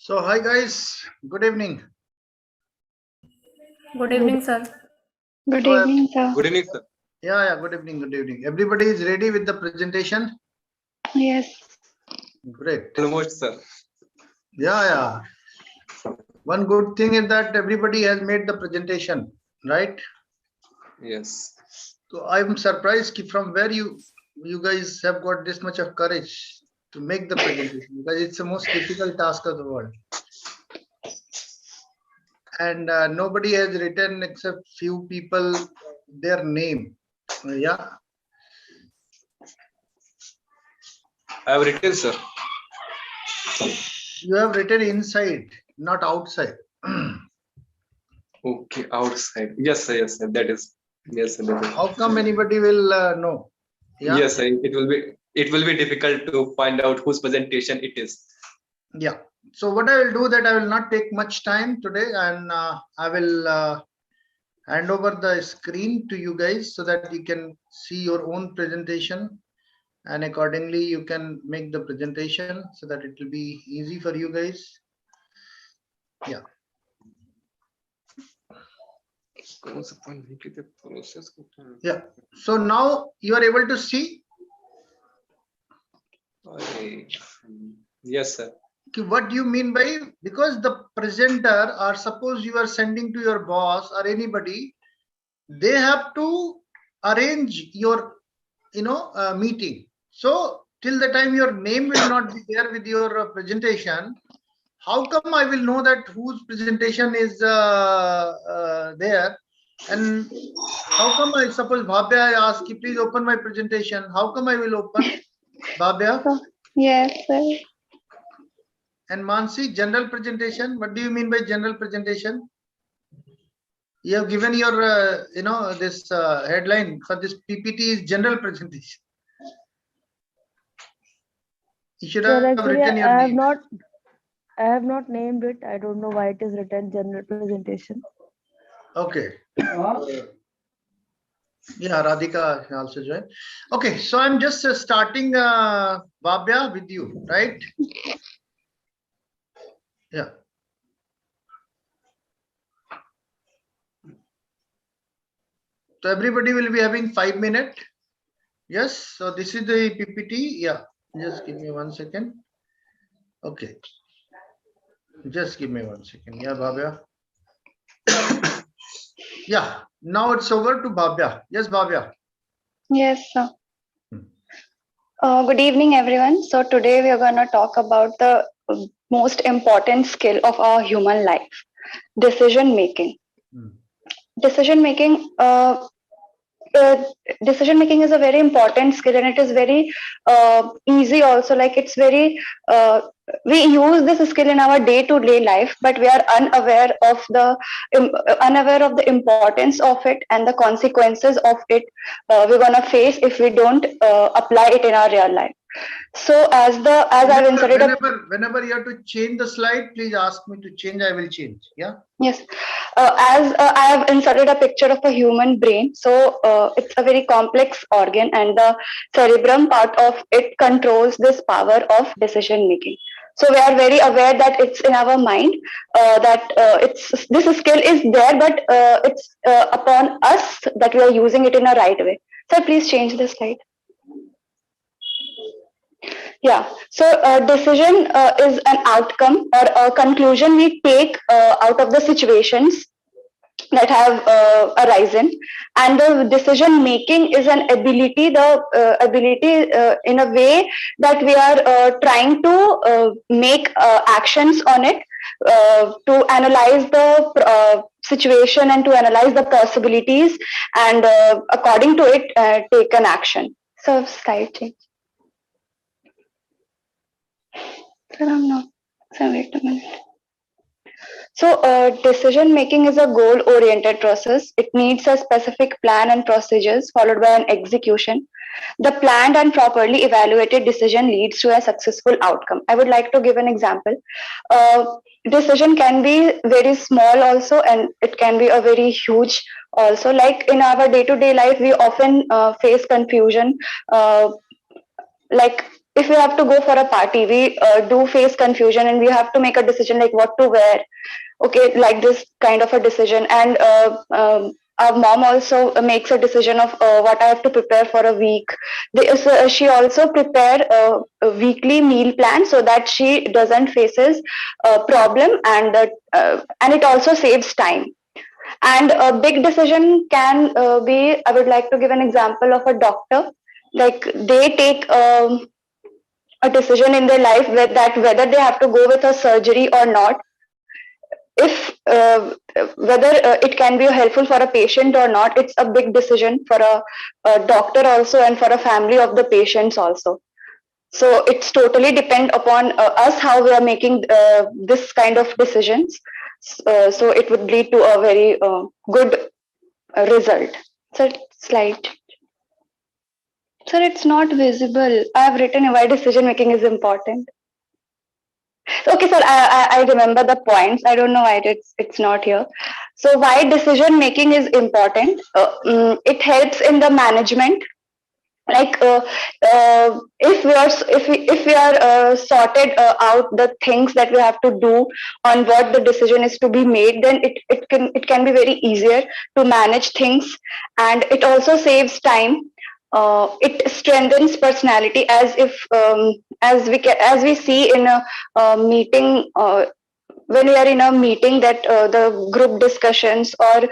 So, hi guys, good evening. Good evening, sir. Good So, evening, sir. Good evening, sir. yeah, good evening, good evening. Everybody is ready with the presentation? Yes. Great. Almost, sir. Yeah. One good thing is that everybody has made the presentation, right? Yes. So, I'm surprised from where you guys have got this much of courage to make the presentation, because it's the most difficult task of the world. And nobody has written except few people their name. Yeah. I have written, sir. You have written inside, not outside. Okay, outside. Yes, sir. Yes, sir. That is. Yes, sir. That is. How come anybody will know? Yeah. Yes, sir. It will be difficult to find out whose presentation it is. Yeah. So what I will do that I will not take much time today, and I will hand over the screen to you guys so that you can see your own presentation, and accordingly you can make the presentation so that it will be easy for you guys. Yeah. Yeah. So now you are able to see. Yes, sir. What do you mean by, because the presenter, or suppose you are sending to your boss or anybody, they have to arrange your meeting. So till the time your name will not be there with your presentation, how come I will know that whose presentation is there? And how come I suppose Bhavya, I ask you, please open my presentation. How come I will open? Bhavya? Yes, sir. And Mansi, general presentation. What do you mean by general presentation? You have given your, this headline for this PPT is general presentation. You should have written your name. I have not named it. I don't know why it is written general presentation. Okay. Yeah, Radhika also joined. Okay, so I'm just starting Bhavya with you, right? Yeah. So everybody will be having 5 minutes. Yes. So this is the PPT. Yeah. Just give me 1 second. Okay. Just give me 1 second. Yeah, Bhavya. Yeah. Now it's over to Bhavya. Yes, Bhavya. Yes, sir. Good evening, everyone. So today we are going to talk about the most important skill of our human life, decision making. Decision making. Decision making is a very important skill, and it is very easy also. Like it's very we use this skill in our day-to-day life, but we are unaware of the importance of it and the consequences of it we're gonna face if we don't apply it in our real life. So I've inserted whenever you have to change the slide, please ask me to change. I will change. Yeah. Yes, I have inserted a picture of a human brain. So it's a very complex organ, and the cerebrum part of it controls this power of decision making. So we are very aware that it's in our mind, that this skill is there, but it's upon us that we are using it in a right way. So please change the slide. Yeah. So decision is an outcome or a conclusion we take out of the situations that have arisen, and the decision making is an ability, in a way that we are trying to make actions on it, to analyze the situation and to analyze the possibilities, and according to it take an action. So slide change. So wait a minute. So, decision making is a goal oriented process. It needs a specific plan and procedures followed by an execution. The planned and properly evaluated decision leads to a successful outcome. I would like to give an example. Decision can be very small also, and it can be a very huge also. Like in our day-to-day life, we often face confusion. Like if we have to go for a party, we do face confusion and we have to make a decision like what to wear. Okay, like this kind of a decision. And our mom also makes a decision of what I have to prepare for a week. She also prepare a weekly meal plan so that she doesn't faces a problem, and it also saves time. And a big decision can be, I would like to give an example of a doctor. Like they take a decision in their life with that whether they have to go with a surgery or not, if whether it can be helpful for a patient or not. It's a big decision for a doctor also, and for a family of the patients also. So it's totally depend upon us how we are making this kind of decisions. So it would lead to a very good result. So slide. Sir, it's not visible. I have written why decision making is important. Okay, sir, I remember the points. I don't know why it's not here. So why decision making is important? It helps in the management. Like if we are sorted out the things that we have to do on what the decision is to be made, then it can be very easier to manage things, and it also saves time. It strengthens personality, as if as we see in a meeting, when we are in a meeting, that the group discussions, or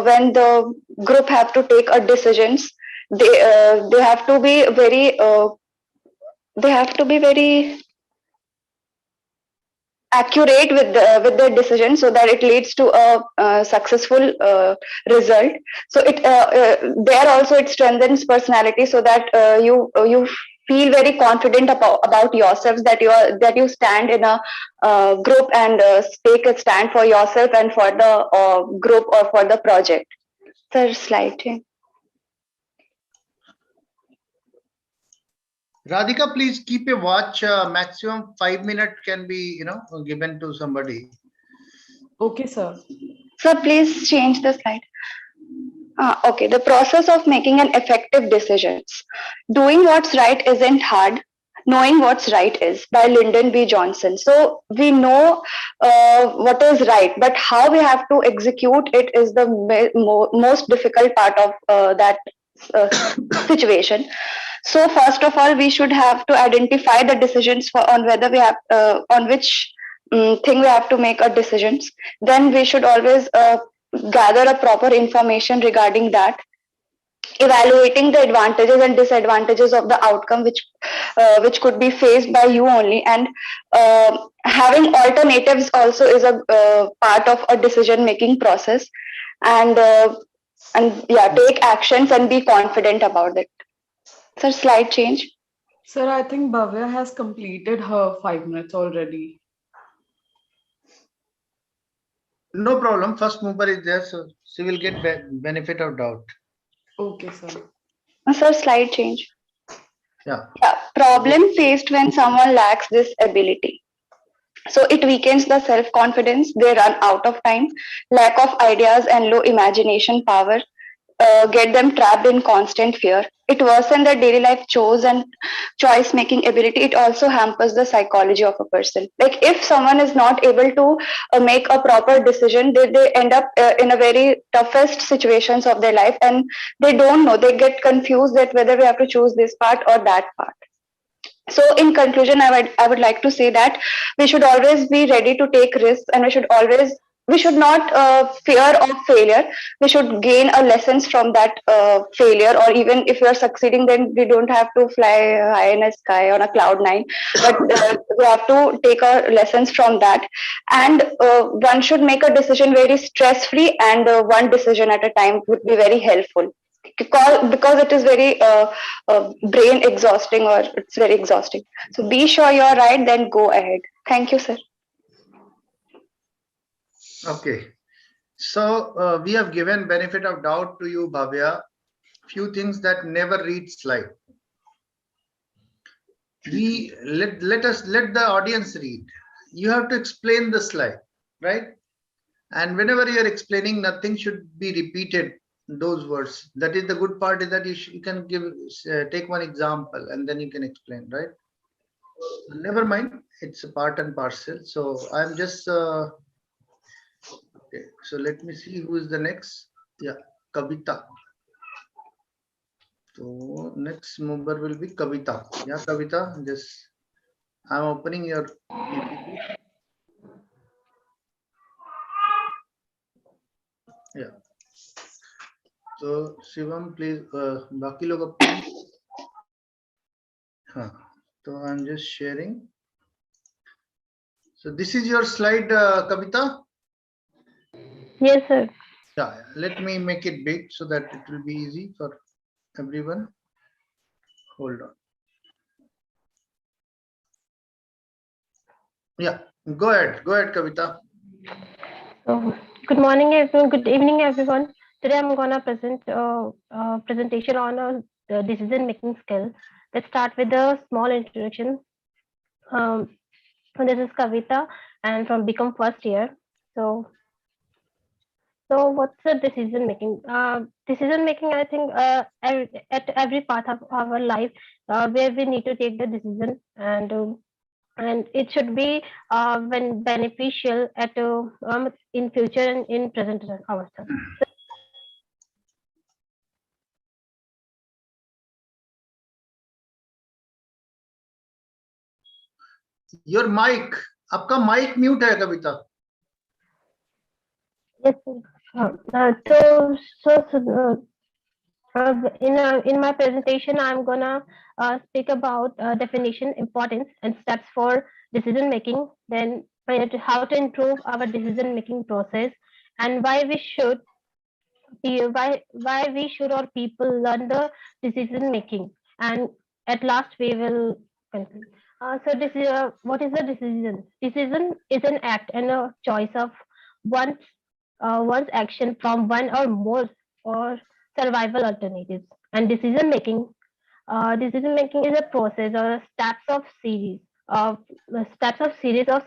when the group have to take a decisions, they have to be very accurate with their decision, so that it leads to a successful result. So there also it strengthens personality, so that you feel very confident about yourselves, that you stand in a group and take a stand for yourself and for the group or for the project. Third slide. Radhika, please keep a watch. Maximum 5 minutes can be, given to somebody. Okay, sir. Sir, please change the slide. Okay, the process of making an effective decisions. Doing what's right isn't hard. Knowing what's right is, by Lyndon B. Johnson. So we know what is right, but how we have to execute it is the most difficult part of that situation. So first of all, we should have to identify the decisions on whether we have on which thing we have to make a decisions. Then we should always gather a proper information regarding that, evaluating the advantages and disadvantages of the outcome which could be faced by you only, and having alternatives also is a part of a decision making process. And yeah, take actions and be confident about it. Sir, slide change. Sir, I think Bhavya has completed her 5 minutes already. No problem. First mover is there, so she will get benefit of doubt. Okay, sir. Sir, slide change. Yeah. Problem faced when someone lacks this ability. So it weakens the self-confidence, they run out of time, lack of ideas and low imagination power get them trapped in constant fear. It worsens their daily life chores and choice making ability. It also hampers the psychology of a person. Like if someone is not able to make a proper decision, they end up in a very toughest situations of their life, and they don't know, they get confused that whether we have to choose this part or that part. So in conclusion, I would like to say that we should always be ready to take risks, and we should not fear of failure. We should gain a lessons from that failure, or even if we are succeeding, then we don't have to fly high in the sky on a cloud nine, but we have to take our lessons from that. And one should make a decision very stress free, and one decision at a time would be very helpful, because it is very brain exhausting, or it's very exhausting. So be sure you're right, then go ahead. Thank you, sir. Okay. So we have given benefit of doubt to you, Bhavya. Few things that never read slide. Let the audience read. You have to explain the slide, right? And whenever you are explaining, nothing should be repeated. Those words. That is the good part, is that you can take one example and then you can explain, right? Never mind, it's a part and parcel. So I'm just okay. So let me see who is the next. Yeah, Kavita. So next member will be Kavita. Yeah, Kavita, just I'm opening your PPT. Yeah. So Shivam, please, बाकी लोग अपने हाँ, so I'm just sharing. So this is your slide, Kavita. Yes, sir. Yeah, let me make it big so that it will be easy for everyone. Hold on. Yeah, go ahead, Kavita. So, good morning, everyone. Good evening, everyone. Today, I'm gonna present a presentation on the decision-making skill. Let's start with a small introduction. This is Kavita, and from Become First Year. So what's the decision making? Decision making, I think, at every part of our life, where we need to take the decision, and it should be when beneficial at in future and in present ourselves. Your mic, आपका mic mute है कविता. Yes, sir. In my presentation, I'm gonna speak about definition, importance, and steps for decision making. Then how to improve our decision making process, and why we should or people learn the decision making. And at last, we will conclude. So this is what is the decision? Decision is an act and a choice of one's one's action from one or more or survival alternatives. And decision making is a process or a steps of series of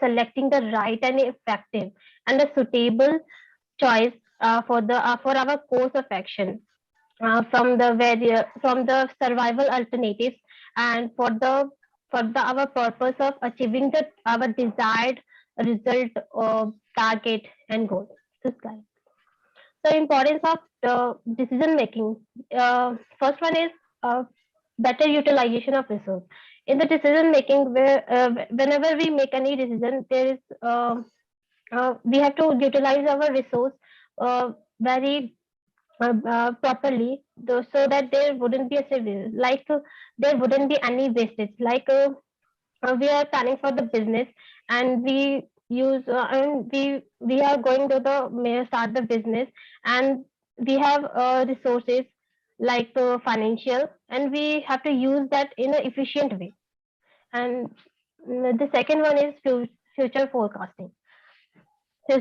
selecting the right and effective and a suitable choice for our course of action from the survival alternatives and for the our purpose of achieving the our desired result or target and goal. This slide. The importance of the decision making. First one is better utilization of resource. In the decision making, where whenever we make any decision, there is we have to utilize our resource very properly, so that there wouldn't be a there wouldn't be any wastage. We are planning for the business, and we are going to start the business, and we have resources like financial, and we have to use that in an efficient way. And the second one is future forecasting. The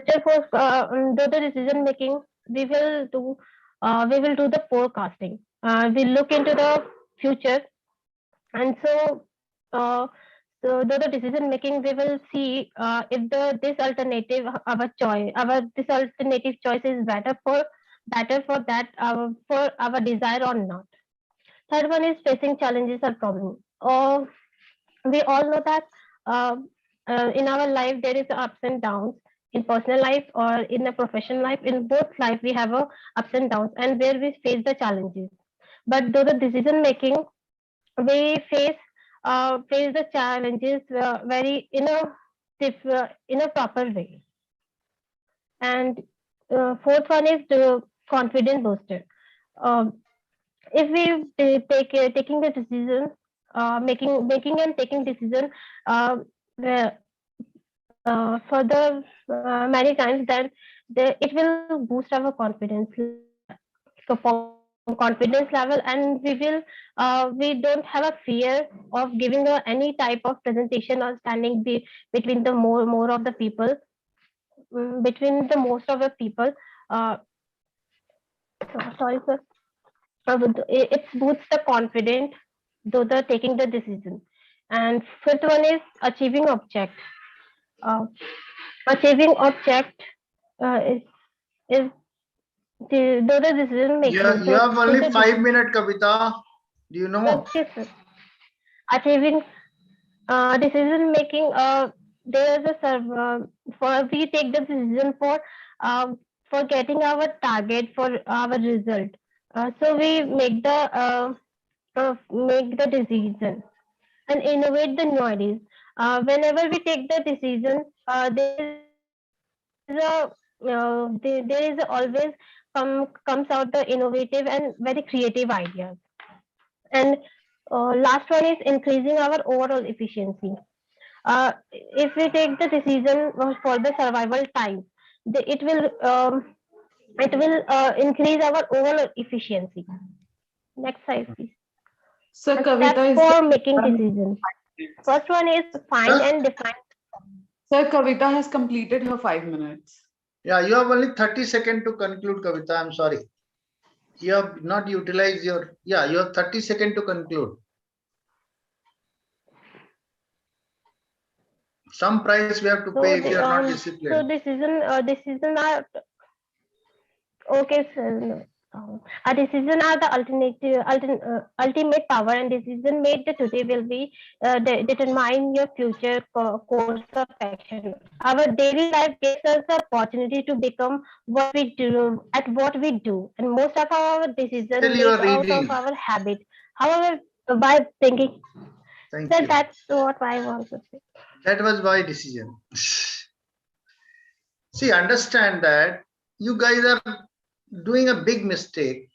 decision making, we will do the forecasting. We look into the future, and so the decision making, we will see if this alternative this alternative choice is better for that for our desire or not. Third one is facing challenges or problems. We all know that uh, in our life there is ups and downs, in personal life or in a professional life. In both life we have ups and downs, and where we face the challenges. But though the decision making, we face the challenges very in a proper way. And fourth one is the confidence booster. Um, if we taking the decision, making and taking decision where, for the many times, then it will boost our confidence confidence level, and we don't have a fear of giving any type of presentation or standing between the more of the people, between the most of the people. uh, Sorry, sir. It boosts the confidence, though the taking the decision. And fifth one is achieving object. uh, Achieving object is though the decision making. You have only 5 minutes, Kavita. Do you know? Yes, sir. Achieving decision making. There is a for we take the decision for getting our target for our result. So we make the decision and innovate the new ideas. Whenever we take the decision, there is always comes out the innovative and very creative ideas. And last one is increasing our overall efficiency. If we take the decision for the survival time, it will increase our overall efficiency. Next slide, please. So The Kavita steps is for making decisions. First one is find Huh? and define. Sir, Kavita has completed her 5 minutes. Yeah, you have only 30 seconds to conclude, Kavita. I'm sorry. You have not utilized your, yeah, you have 30 seconds to conclude. Some price we have to pay if you are not So disciplined. decision are okay, sir. No. A decision are the ultimate power, and decision made today will be determine your future course of action. Our daily life gives us the opportunity to become what we do at what we do, and most of our decisions Still you made are out reading. of our habit. However, by thinking, Thank so you. that's what I want to say. That was my decision. See, understand that you guys are doing a big mistake.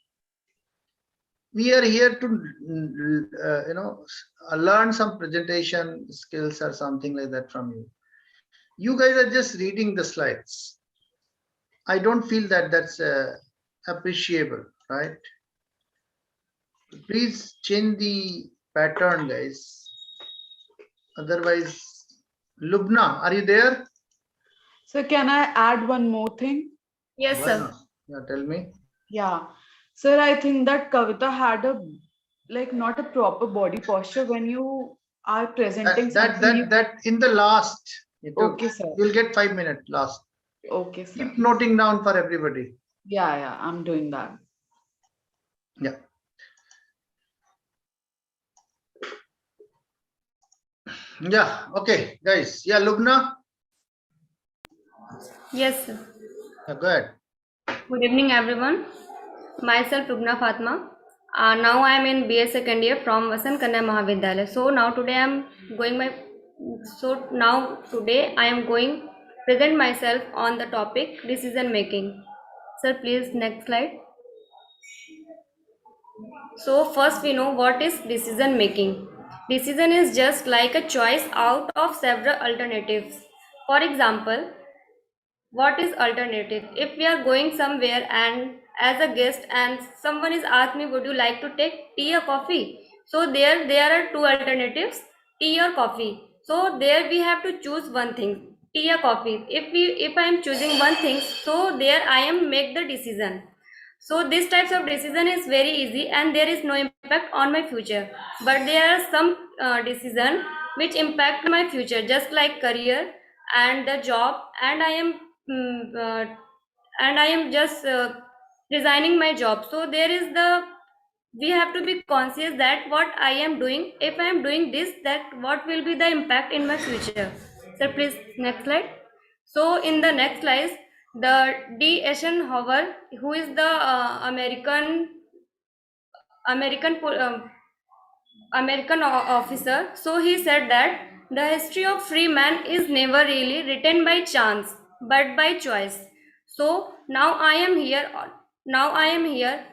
We are here to, learn some presentation skills or something like that from you. You guys are just reading the slides. I don't feel that that's appreciable, right? Please change the pattern, guys. Otherwise, Lubna, are you there? So can I add one more thing? Yes, Why sir. not? Yeah, tell me. Yeah. Sir, I think that Kavita had not a proper body posture when you are presenting something. That in the last. Okay, sir. You'll get 5 minutes last. Okay, sir. Keep noting down for everybody. Yeah, I'm doing that. Yeah. Yeah. Okay, guys. Yeah, Lubna. Yes, sir. Yeah, go ahead. Good evening, everyone. Myself, Rugna Fatma. Now I am in BA second year from Vasant Kanya Mahavidyalaya. So now today I am going present myself on the topic decision making. Sir, please next slide. So first we know what is decision making. Decision is just like a choice out of several alternatives. For example, what is alternative? If we are going somewhere and as a guest and someone is asked me, would you like to take tea or coffee? So there are two alternatives, tea or coffee. So there we have to choose one thing, tea or coffee. If I am choosing one thing, so there I am make the decision. So these types of decision is very easy and there is no impact on my future. But there are some decision which impact my future, just like career and the job, and I am just resigning my job. So we have to be conscious that what I am doing, if I am doing this, that what will be the impact in my future. So please next slide. So in the next slide, the D. Eisenhower, who is the American officer, so he said that the history of free man is never really written by chance but by choice. So now I am here.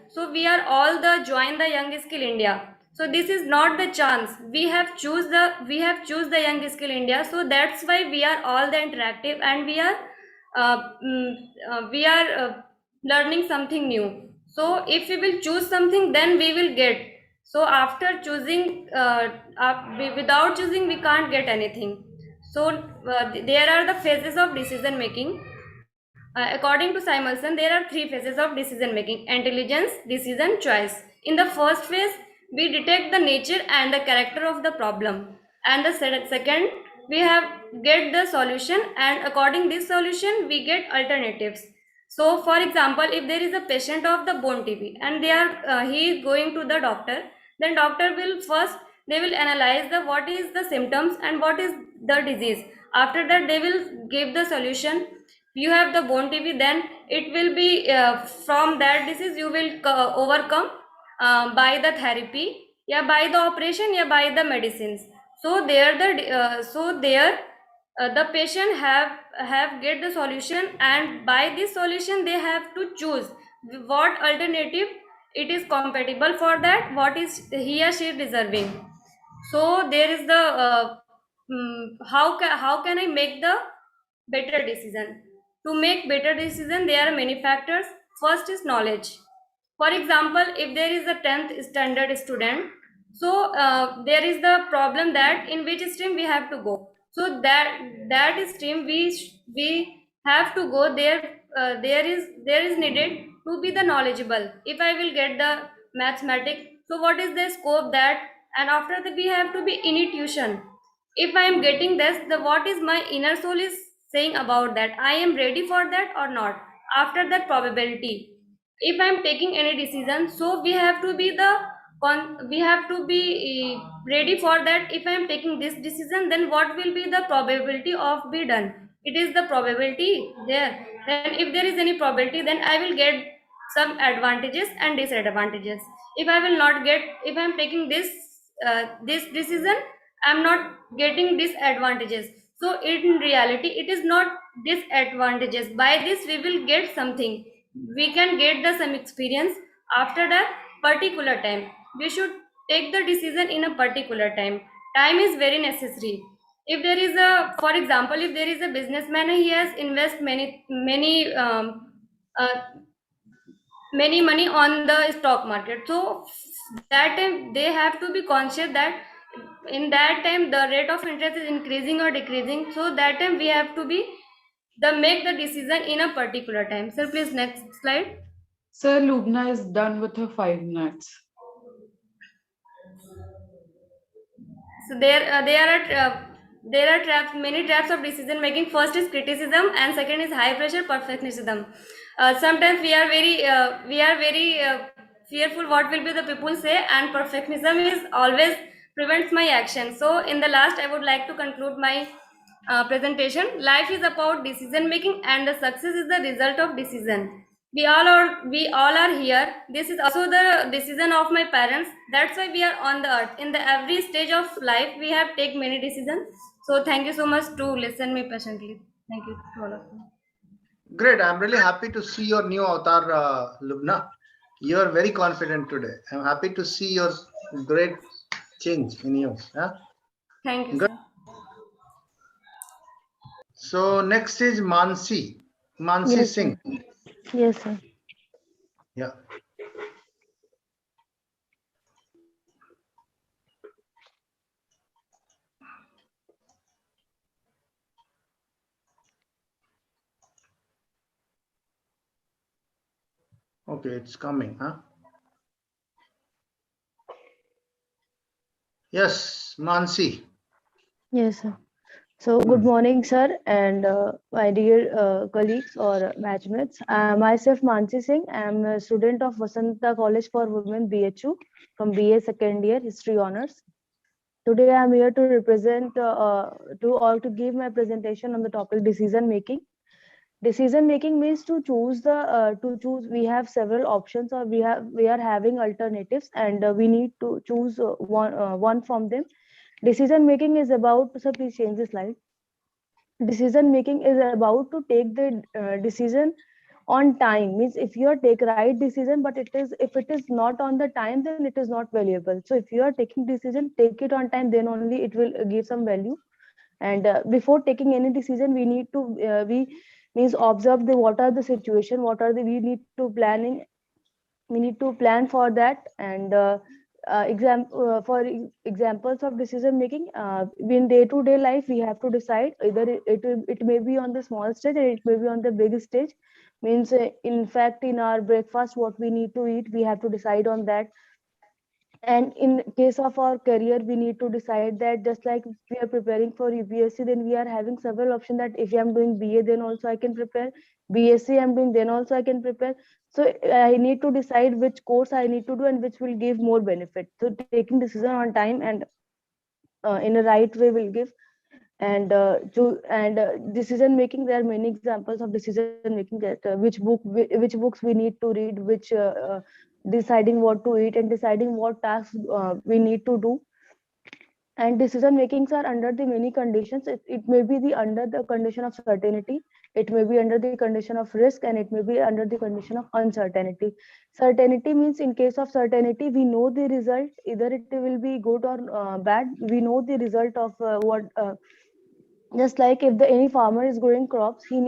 So we are all the join the Young Skill India. So this is not the chance. We have choose the Young Skill India. So that's why we are all the interactive and we are learning something new. So if we will choose something, then we will get. So after choosing, without choosing, we can't get anything. So there are the phases of decision making. According to Simonson, there are three phases of decision making: intelligence, decision, choice. In the first phase, we detect the nature and the character of the problem, and the second, we have get the solution, and according this solution, we get alternatives. So, for example, if there is a patient of the bone TB and he is going to the doctor, then doctor will first they will analyze the what is the symptoms and what is the disease. After that they will give the solution. You have the bone TB, then it will be from that disease you will overcome by the therapy, yeah, by the operation, yeah, by the medicines. So there the patient have get the solution, and by this solution they have to choose what alternative it is compatible for that, what is he or she deserving. So there is the how can I make the better decision. To make better decision there are many factors. First is knowledge. For example, if there is a 10th standard student, so there is the problem that in which stream we have to go. So that stream we have to go there. There is needed to be the knowledgeable. If I will get the mathematics, so what is the scope that, and after that we have to be in tuition. If I am getting this, the what is my inner soul is saying about that, I am ready for that or not. After that probability, if I am taking any decision, so we have to be we have to be ready for that. If I am taking this decision, then what will be the probability of be done. It is the probability there. Then if there is any probability, then I will get some advantages and disadvantages. If I will not get, if I am taking this decision, I am not getting disadvantages. So in reality it is not disadvantages. By this we will get something, we can get the some experience. After that particular time, we should take the decision in a particular time. Time is very necessary. If there is a, for example, if there is a businessman, he has invest uh, many money on the stock market. So that time they have to be conscious that in that time the rate of interest is increasing or decreasing. So that time we have to be the make the decision in a particular time. Sir, please next slide. Sir, Lubna is done with her 5 minutes. So there are traps, many traps of decision making. First is criticism, and second is high pressure perfectionism. Sometimes we are very fearful what will be the people say, and perfectionism is always prevents my action. So in the last, I would like to conclude my presentation. Life is about decision making, and the success is the result of decision. We all are here. This is also the decision of my parents. That's why we are on the earth. In the every stage of life, we have take many decisions. So thank you so much to listen me patiently. Thank you to all of you. Great. I'm really happy to see your new avatar, Lubna. You are very confident today. I'm happy to see your great change in you. Huh? Thank you, Good. sir. So next is Mansi Yes, sir. Singh. Yes, sir. Yeah. Okay, it's coming, huh? Yes, Mansi. Yes, sir. So, good morning, sir, and my dear colleagues or batchmates. Myself, Mansi Singh. I am a student of Vasanta College for Women, BHU, from BA second year, History Honors. Today, I am here to represent to give my presentation on the topic decision making. Decision making means to choose we have several options, or we are having alternatives, and we need to choose one from them. Decision making is about, so please change the slide. Decision making is about to take the decision on time. Means if you are take right decision, but if it is not on the time, then it is not valuable. So if you are taking decision, take it on time, then only it will give some value. And before taking any decision, we need to we means observe the what are the situation, what are the we need to planning, we need to plan for that. And examples of decision making, in day-to-day life, we have to decide either it may be on the small stage, or it may be on the big stage. Means in fact, in our breakfast, what we need to eat, we have to decide on that. And in case of our career, we need to decide that just like we are preparing for UPSC, then we are having several options that if I'm doing BA, then also I can prepare. BSc I'm doing, then also I can prepare. So I need to decide which course I need to do and which will give more benefit. So taking decision on time and in a right way will give. And decision making, there are many examples of decision making, that which books we need to read, which deciding what to eat, and deciding what tasks we need to do. And decision makings are under the many conditions. It may be the under the condition of certainty, it may be under the condition of risk, and it may be under the condition of uncertainty. Certainty means, in case of certainty, we know the result, either it will be good or bad. We know the result of what just like if any farmer is growing crops, he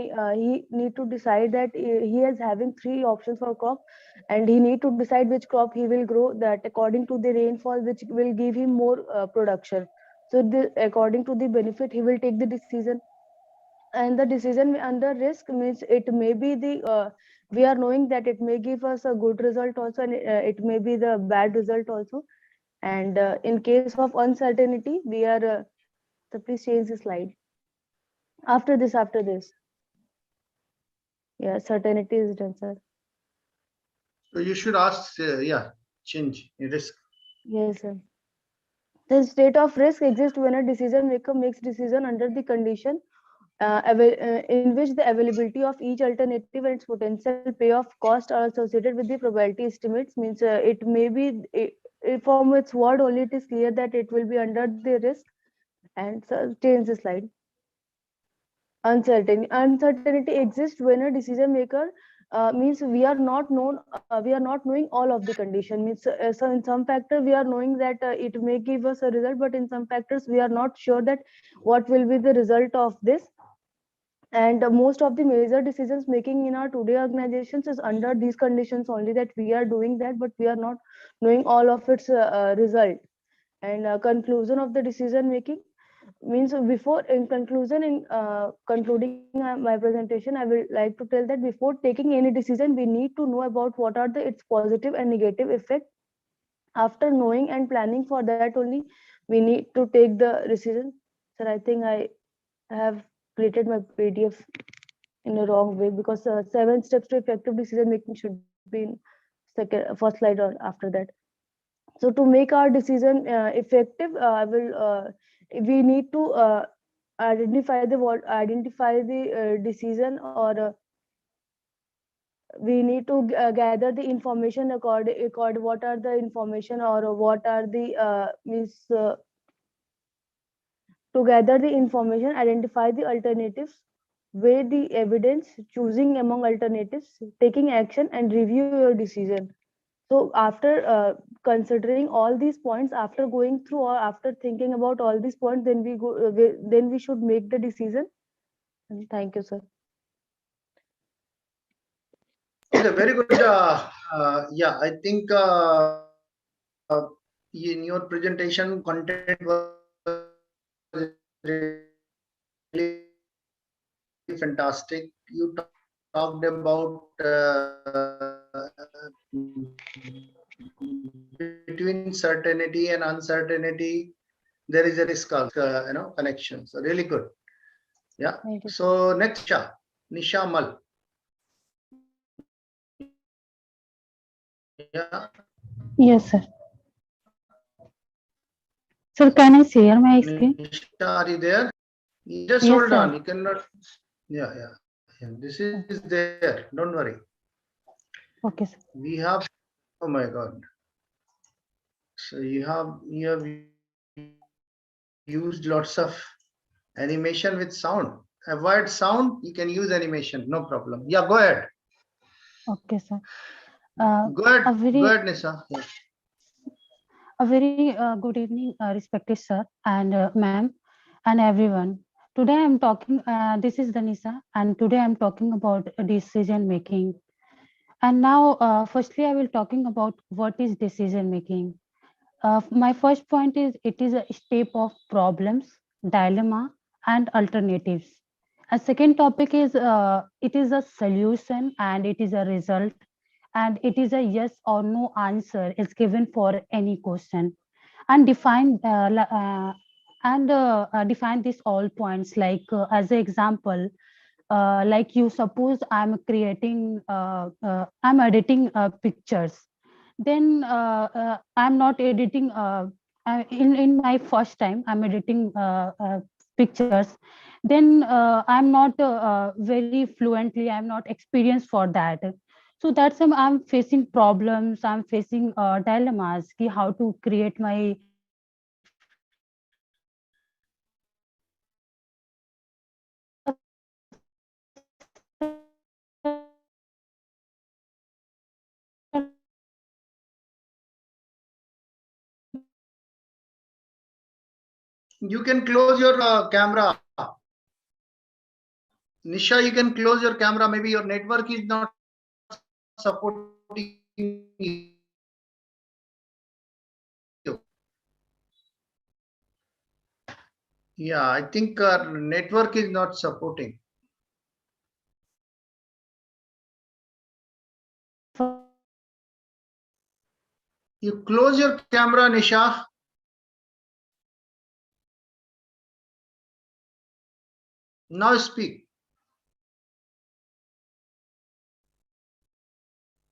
need to decide that he is having three options for crop, and he need to decide which crop he will grow, that according to the rainfall, which will give him more production. So according to the benefit, he will take the decision. And the decision under risk means, it may be the we are knowing that it may give us a good result also, and it may be the bad result also. And in case of uncertainty, we are so please change the slide. After this. Yeah, certainty is done, sir. So you should ask, yeah, change risk. Yes, sir. The state of risk exists when a decision maker makes decision under the condition in which the availability of each alternative and its potential payoff cost are associated with the probability estimates. Means it may be, from its word only, it is clear that it will be under the risk. And so change the slide. Uncertainty exists when a decision maker means we are not knowing all of the condition. Means so in some factor we are knowing that it may give us a result, but in some factors we are not sure that what will be the result of this. And most of the major decisions making in our today organizations is under these conditions only, that we are doing that, but we are not knowing all of its result. And conclusion of the decision making means, before in conclusion, in concluding my presentation, I will like to tell that before taking any decision, we need to know about what are its positive and negative effect. After knowing and planning for that only, we need to take the decision. Sir, I think I have created my PDF in a wrong way, because 7 steps to effective decision making should be in first slide or after that. So to make our decision effective, we need to identify the decision, or we need to gather the information what are the information, or what are the to gather the information, identify the alternatives, weigh the evidence, choosing among alternatives, taking action, and review your decision. So after considering all these points, after going through or after thinking about all these points, then we should make the decision. And thank you, sir. Okay, very good. Yeah, I think in your presentation, content was really fantastic. You talked about between certainty and uncertainty, there is a risk of connection. So really good. Yeah. So next, Nisha Mal. Yeah. Yes, sir. Sir, can I share my screen? Nisha, are you there? You just Yes, hold sir. on. You cannot. Yeah. This is there. Don't worry. Okay, sir. We have. Oh my God. So you have used lots of animation with sound. Avoid sound. You can use animation. No problem. Yeah. Go ahead. Okay, sir. Go ahead. Go ahead, Nisha. Yeah. A very good evening, respected sir and ma'am and everyone. Today I'm talking, this is Danisa, and today I'm talking about decision making. And now, firstly, I will talking about what is decision making. My first point is, it is a step of problems, dilemma, and alternatives. A second topic is, it is a solution and it is a result. and it is a yes or no answer is given for any question, and define these all points, like as an example, like you suppose I'm editing pictures, then I'm not editing in my first time I'm editing pictures, then I'm not very fluently, I'm not experienced for that. So that's I'm facing problems, I'm facing dilemmas ki how to create my You can close your camera. Nisha, you can close your camera. Maybe your network is not supporting you. Yeah, I think our network is not supporting. You close your camera, Nisha. Now speak.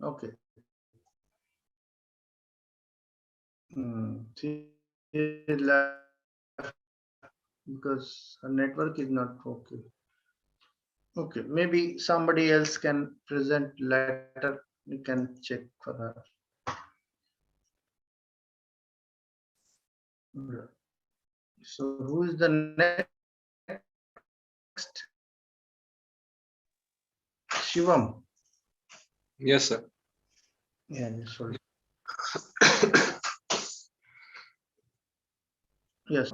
Okay. She left because her network is not okay. Okay, maybe somebody else can present later. You can check for her. Yeah. So who is the next? Shivam. Yes, sir. Yeah, sorry. Yes.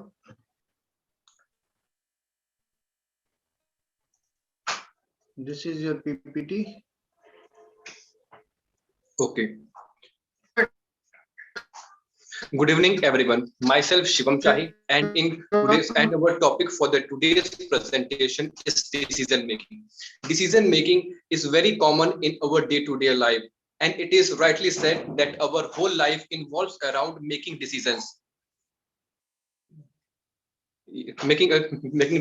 This is your PPT. Okay. Good evening, everyone. Myself Shivam Shahi, and our topic for the today's presentation is decision making. Decision making is very common in our day-to-day life, and it is rightly said that our whole life involves around making decisions. Making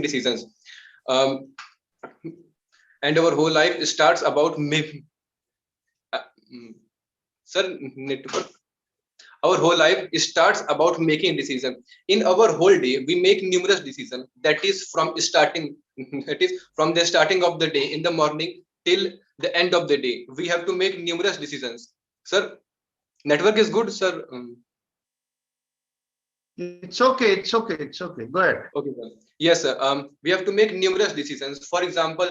decisions, and our whole life starts about making. Sir, network. Our whole life starts about making decisions. In our whole day, we make numerous decisions. That is from starting. That is from the starting of the day in the morning till the end of the day. We have to make numerous decisions. Sir, network is good, sir. It's okay. It's okay. It's okay. Go ahead. Okay, sir. Yes, sir. We have to make numerous decisions. For example,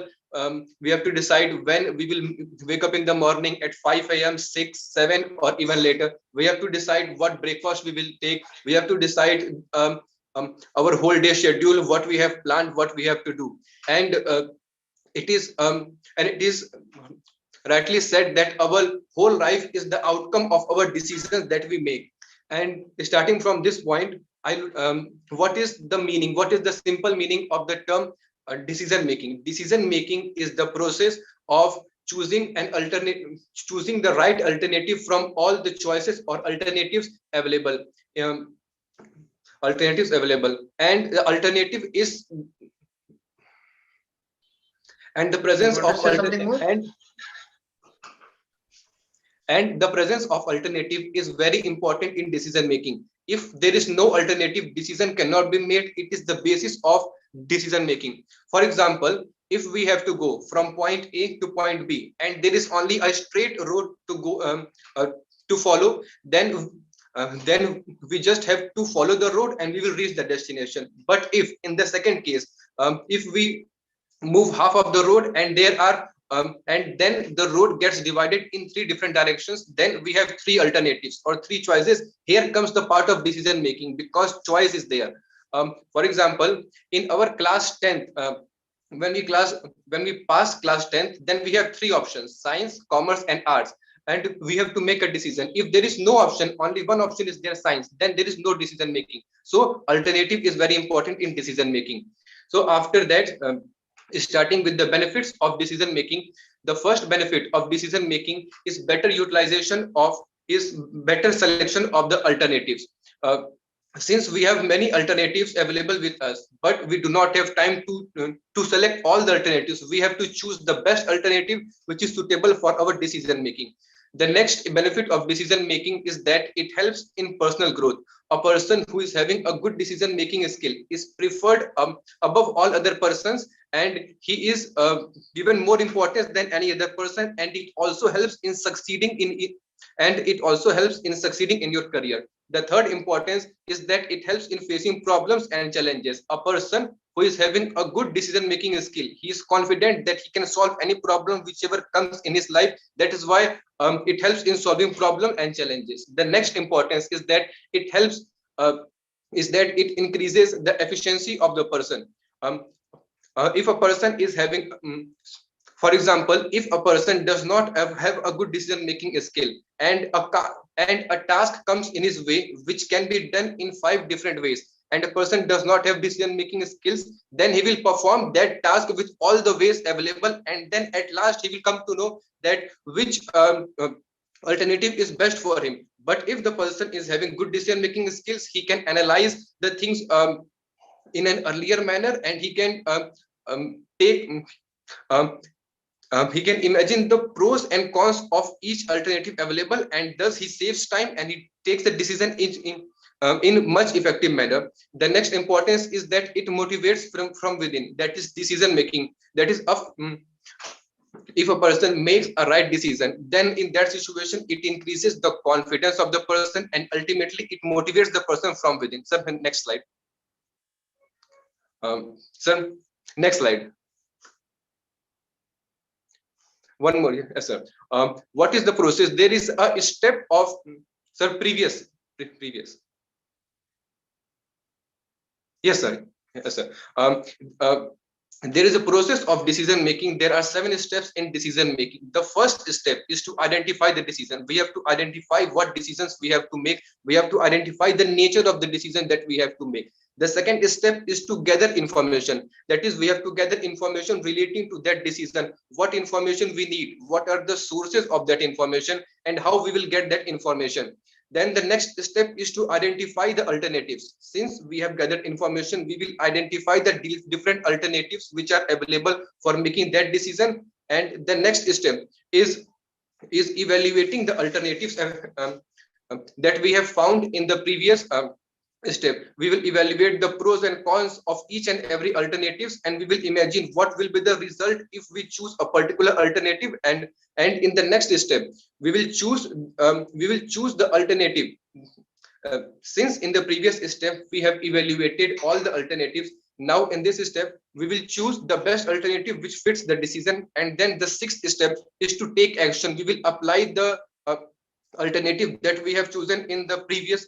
we have to decide when we will wake up in the morning at 5 a.m., 6, 7, or even later. We have to decide what breakfast we will take. We have to decide our whole day schedule, what we have planned, what we have to do. And it is rightly said that our whole life is the outcome of our decisions that we make. And starting from this point, what is the meaning? What is the simple meaning of the term decision making? Decision making is the process of choosing the right alternative from all the choices or alternatives available. And the alternative is, and the presence of and the presence of alternative is very important in decision making. If there is no alternative, decision cannot be made. It is the basis of decision making. For example, if we have to go from point A to point B and there is only a straight road to go to follow, then we just have to follow the road and we will reach the destination. But if in the second case, if we move half of the road and there are and then the road gets divided in 3 different directions, then we have 3 alternatives or 3 choices. Here comes the part of decision making, because choice is there. For example, in our class 10th, when we pass class 10th, then we have 3 options: science, commerce, and arts. And we have to make a decision. If there is no option, only one option is there, science, then there is no decision making. So alternative is very important in decision making. So after that, starting with the benefits of decision making, The first benefit of decision making is better utilization of better selection of the alternatives. Since we have many alternatives available with us, but we do not have time to select all the alternatives, we have to choose the best alternative which is suitable for our decision making. The next benefit of decision making is that it helps in personal growth. A person who is having a good decision making skill is preferred above all other persons, and he is given more importance than any other person, and it also helps in succeeding in it, and it also helps in succeeding in your career. The third importance is that it helps in facing problems and challenges. A person who is having a good decision making skill, he is confident that he can solve any problem whichever comes in his life. That is why it helps in solving problem and challenges. The next importance is that it helps it increases the efficiency of the person. If a person is having for example, if a person does not have a good decision making skill, and a task comes in his way which can be done in 5 different ways, and a person does not have decision making skills, then he will perform that task with all the ways available, and then at last he will come to know that which alternative is best for him. But if the person is having good decision making skills, he can analyze the things in an earlier manner, and he can he can imagine the pros and cons of each alternative available, and thus he saves time and he takes the decision in much effective manner. The next importance is that it motivates from within, that is decision making. That is, if a person makes a right decision, then in that situation it increases the confidence of the person, and ultimately it motivates the person from within. Sir, next slide. Sir, next slide. One more, yes, sir. What is the process? There is a step of, sir, previous. Yes, sir. Yes, sir. There is a process of decision making. There are 7 steps in decision making. The first step is to identify the decision. We have to identify what decisions we have to make. We have to identify the nature of the decision that we have to make. The second step is to gather information. That is, we have to gather information relating to that decision. What information we need, what are the sources of that information, and how we will get that information. Then the next step is to identify the alternatives. Since we have gathered information, we will identify the different alternatives which are available for making that decision. And the next step is evaluating the alternatives that we have found in the previous step. We will evaluate the pros and cons of each and every alternatives, and we will imagine what will be the result if we choose a particular alternative. And in the next step, we will choose the alternative. Since in the previous step we have evaluated all the alternatives, now in this step we will choose the best alternative which fits the decision. And then the 6th step is to take action. We will apply the alternative that we have chosen in the previous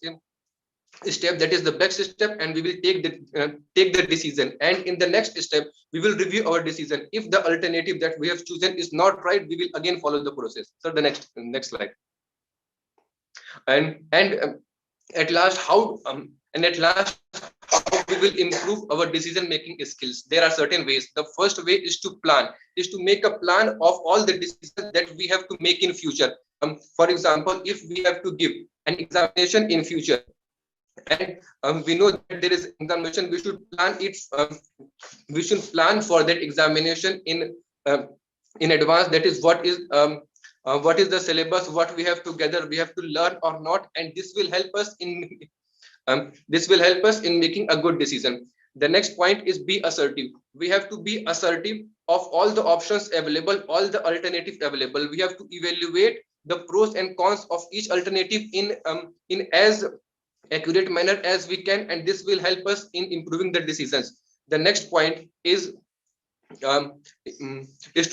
step, that is the best step, and we will take the decision. And in the next step we will review our decision. If the alternative that we have chosen is not right, we will again follow the process. So the next slide. And at last how we will improve our decision making skills. There are certain ways. The first way is to make a plan of all the decisions that we have to make in future. For example, if we have to give an examination in future, and we know that there is examination, we should plan it. We should plan for that examination in advance. That is, what is the syllabus, what we have to gather, we have to learn or not, and this will help us in making a good decision. The next point is be assertive. We have to be assertive of all the options available, all the alternatives available. We have to evaluate the pros and cons of each alternative in as accurate manner as we can, and this will help us in improving the decisions. The next point is to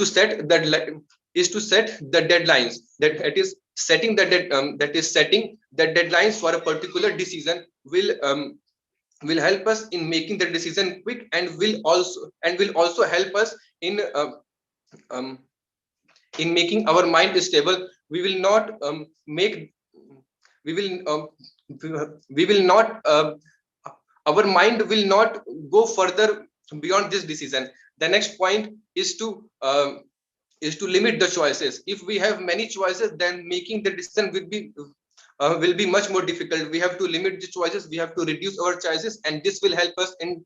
set the deadlines. That is setting the deadlines for a particular decision will help us in making the decision quick, and will also help us in making our mind stable. We will not our mind will not go further beyond this decision. The next point is to is to limit the choices. If we have many choices, then making the decision will be much more difficult. We have to limit the choices, we have to reduce our choices, and this will help us in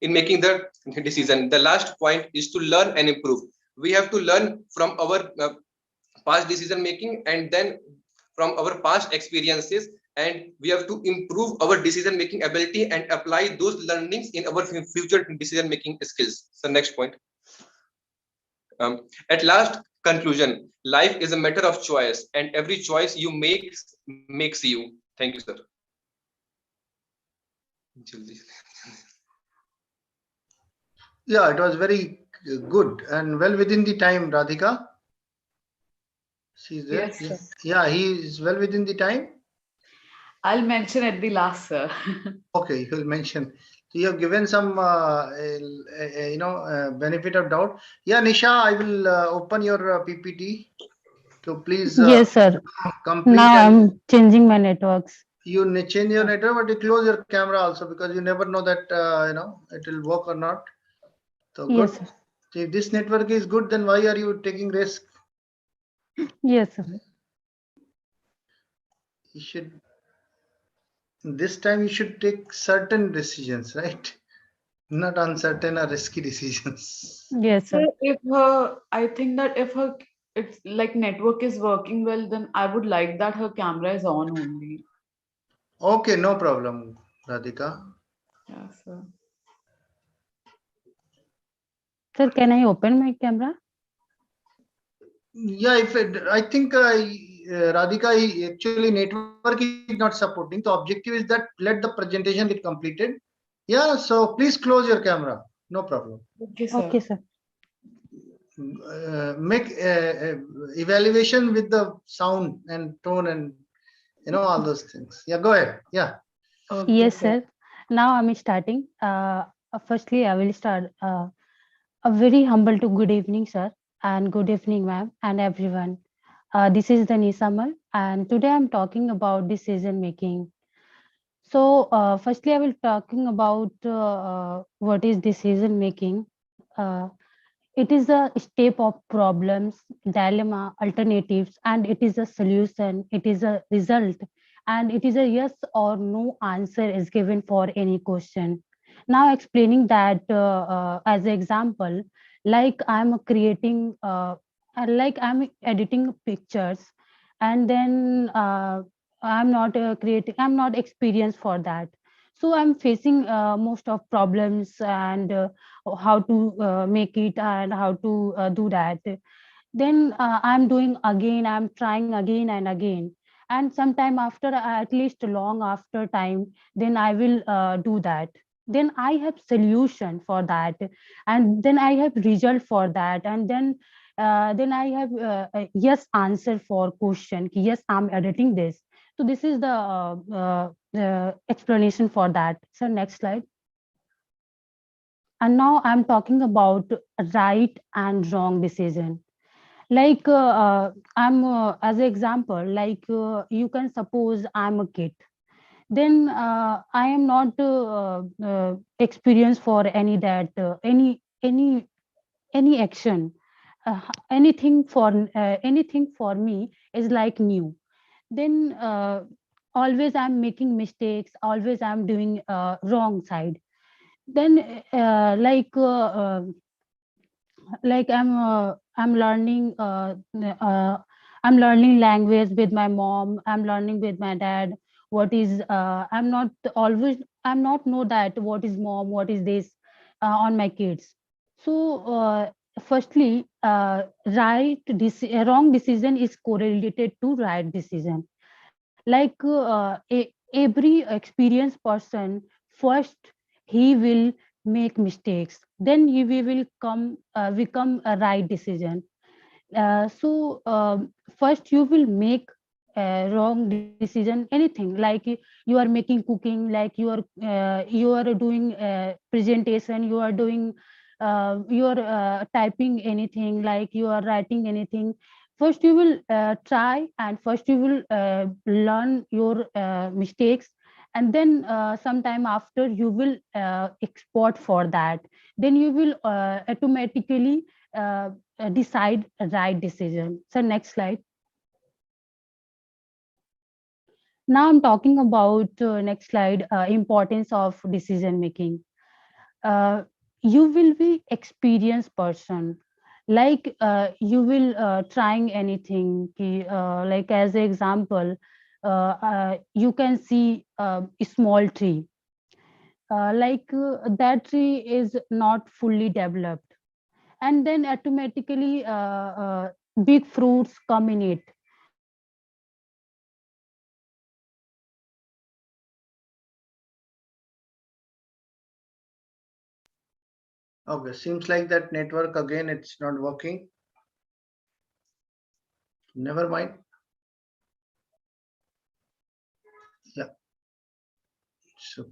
making the decision. The last point is to learn and improve. We have to learn from our past decision making, and then from our past experiences, and we have to improve our decision making ability and apply those learnings in our future decision making skills. So next point. At last, conclusion: life is a matter of choice, and every choice you make makes you. Thank you, sir. Yeah, it was very good and well within the time, Radhika. She's there. Yes, sir. Yeah, he is well within the time. I'll mention at the last, sir. Okay, you'll mention. So you have given some, benefit of doubt. Yeah, Nisha, I will open your PPT. So please Yes, sir. complete. Now and I'm changing my networks. you change your network, but you close your camera also, because you never know that it will work or not. So Yes, good. sir. So if this network is good, then why are you taking risk? Yes, sir. You should. This time you should take certain decisions, right? Not uncertain or risky decisions. Yes, sir. So if her, I think that if her, it's like network is working well, then I would like that her camera is on only. Okay, no problem, Radhika. Yeah, sir. Sir, can I open my camera? Yeah, I think Radhika, actually network is not supporting. The objective is that let the presentation get completed. Yeah, so please close your camera. No problem. Okay, sir. Okay, sir. Make evaluation with the sound and tone and all those things. Yeah, go ahead. Yeah. Okay, Yes, sir. Now I'm starting. Firstly, I will start. A very humble to good evening, sir, and good evening, ma'am, and everyone. This is the Nisamal, and today I'm talking about decision making. So, firstly, I will talking about what is decision making. Uh, it is a step of problems, dilemma, alternatives, and it is a solution. It is a result, and it is a yes or no answer is given for any question. Now, explaining that as an example, like I'm creating, like I'm editing pictures, and then I'm not creating, I'm not experienced for that. So I'm facing most of problems and how to make it and how to do that. Then I'm doing again, I'm trying again and again. And sometime after, at least long after time, then I will do that. Then I have solution for that, and then I have result for that, and then I have a yes answer for question. Yes, I'm editing this. So this is the explanation for that. So next slide. And now I'm talking about right and wrong decision. Like I'm as an example, like you can suppose I'm a kid. Then I am not experienced for any that any action. Anything for me is like new. Then always I'm making mistakes. Always I'm doing wrong side. Then like I'm learning I'm learning language with my mom, I'm learning with my dad. What is I'm not know that what is mom, what is this on my kids. So firstly wrong decision is correlated to right decision. Like every experienced person, first he will make mistakes, then he will come become a right decision. First you will make wrong decision, anything like you are making cooking, like you are doing presentation, you are doing you are typing anything, like you are writing anything. First you will try, and first you will learn your mistakes, and then sometime after you will export for that. Then you will automatically decide a right decision. So next slide. Now I'm talking about next slide, importance of decision making. You will be experienced person, like you will trying anything like as an example, you can see a small tree, that tree is not fully developed, and then automatically big fruits come in it. Okay, seems like that network again, it's not working. Never mind. Yeah. So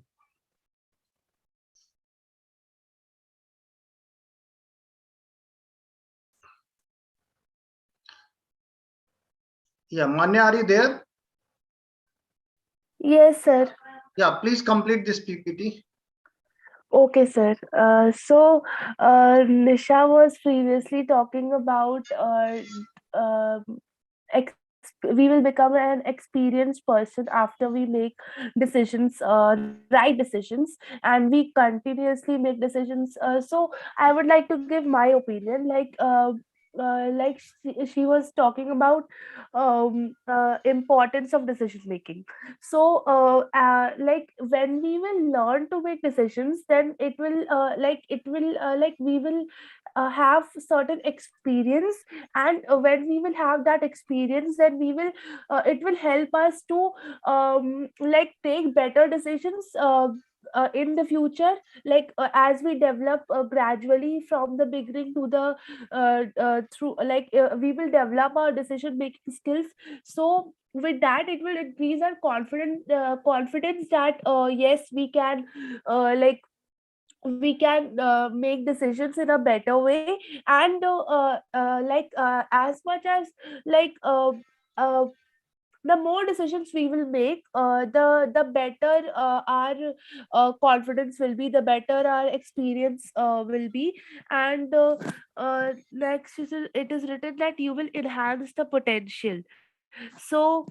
yeah, Manya, are you there? Yes, sir. Yeah, please complete this PPT. Okay, sir. Nisha was previously talking about ex- we will become an experienced person after we make decisions, right decisions, and we continuously make decisions. So I would like to give my opinion. Like she was talking about importance of decision making. So like when we will learn to make decisions, then we will have certain experience, and when we will have that experience, then we will it will help us to like take better decisions in the future, as we develop gradually from the beginning to the through we will develop our decision making skills. So with that, it will increase our confidence that yes, we can make decisions in a better way. And as much as like uh, the more decisions we will make, the better our confidence will be, the better our experience will be. And next it is written that you will enhance the potential. So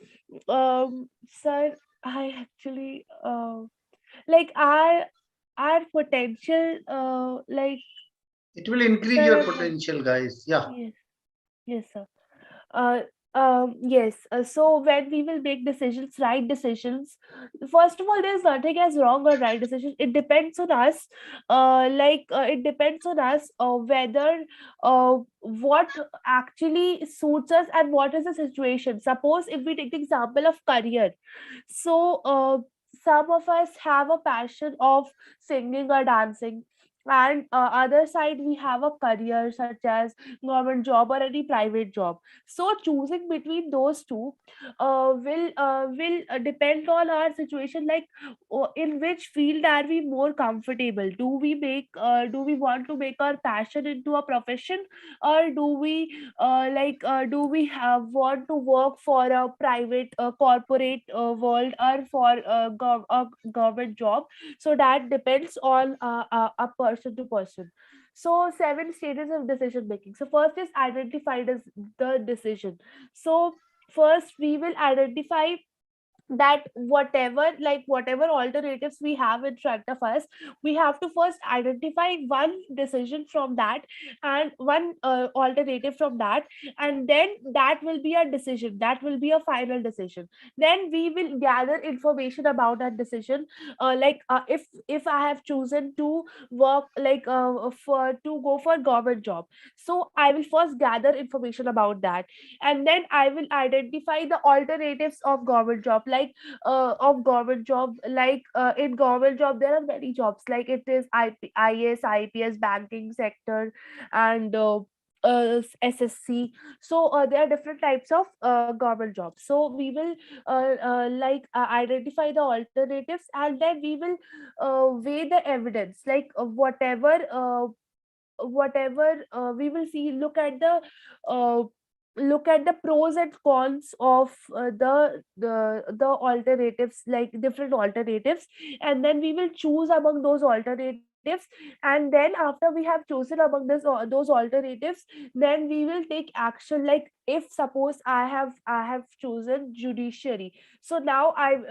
sir, I actually like our potential It will increase sir, your potential, guys. Yeah. yes, yes, sir. uh, yes, so when we will make decisions, right decisions, first of all, there's nothing as wrong or right decision. It depends on us. It depends on us whether what actually suits us and what is the situation. Suppose if we take the example of career, so some of us have a passion of singing or dancing, and other side we have a career such as government job or any private job. So choosing between those two will depend on our situation, like in which field are we more comfortable. Do we want to make our passion into a profession, or do we have want to work for a private corporate world, or for a government job. So that depends on a person to person. So 7 stages of decision making. So first is identified as the decision. So first we will identify that whatever alternatives we have in front of us, we have to first identify one decision from that, and one alternative from that, and then that will be a decision, that will be a final decision. Then we will gather information about that decision. If I have chosen to work for to go for government job, so I will first gather information about that, and then I will identify the alternatives of government job, in government job there are many jobs, like it is IAS, IPS, banking sector, and SSC. So there are different types of government jobs. So we will identify the alternatives, and then we will weigh the evidence, we will see, uh, look at the pros and cons of the alternatives, like different alternatives, and then we will choose among those alternatives alternatives, and then after we have chosen among those alternatives, then we will take action. Like if suppose I have chosen judiciary, so now I'm